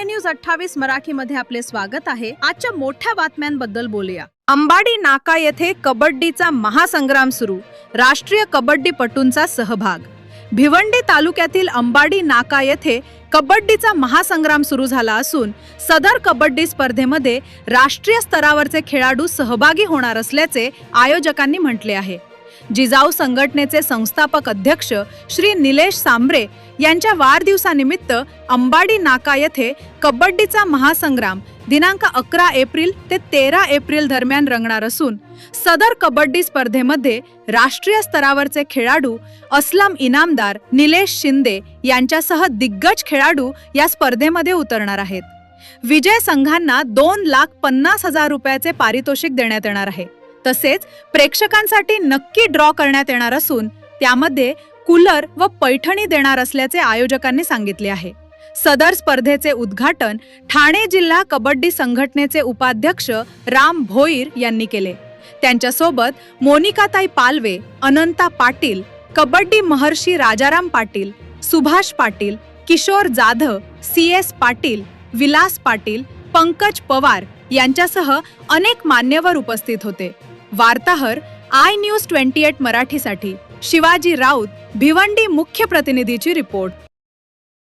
News 28 मराठीमध्ये आपले स्वागत आहे। आजच्या मोठ्या बातम्यांबद्दल बोलूया। अंबाडी नाका येथे कबड्डीचा महासंग्राम सुरू, राष्ट्रीय कबड्डीपटूंचा सहभाग। भिवंडी तालुक्यातील अंबाडी नाका येथे कबड्डीचा महासंग्राम सुरू झाला असून सदर कबड्डी स्पर्धेमध्ये राष्ट्रीय स्तरावरचे खेळाडू सहभागी होणार असल्याचे आयोजकांनी म्हटले आहे। जिजाऊ संघटनेचे संस्थापक अध्यक्ष श्री निलेश सांबरे यांच्या वाढदिवसानिमित्त अंबाडी नाका येथे कबड्डीचा महासंग्राम दिनांक 11 एप्रिल ते 13 एप्रिल दरम्यान रंगणार असून सदर कबड्डी स्पर्धेमध्ये राष्ट्रीय स्तरावरचे खेळाडू असलम इनामदार, निलेश शिंदे यांच्यासह दिग्गज खेळाडू या स्पर्धेमध्ये उतरणार आहेत। विजय संघांना 2,50,000 रुपयाचे पारितोषिक देण्यात येणार आहे। तसेच प्रेक्षकांसाठी नक्की ड्रॉ करण्यात येणार असून त्यामध्ये कूलर व पैठणी देणार असल्याचे आयोजकांनी सांगितले आहे। सदर स्पर्धेचे उद्घाटन ठाणे जिल्हा कबड्डी संघटनेचे उपाध्यक्ष राम भोईर यांनी केले। त्यांच्यासोबत मोनिकाताई पालवे, अनंता पाटील, कबड्डी महर्षी राजाराम पाटील, सुभाष पाटील, किशोर जाधव, CS पाटील, विलास पाटील, पंकज पवार यांच्यासह अनेक मान्यवर उपस्थित होते। वार्ताहर iNews 28 मराठीसाठी शिवाजी राऊत, भिवंडी मुख्य प्रतिनिधीची रिपोर्ट।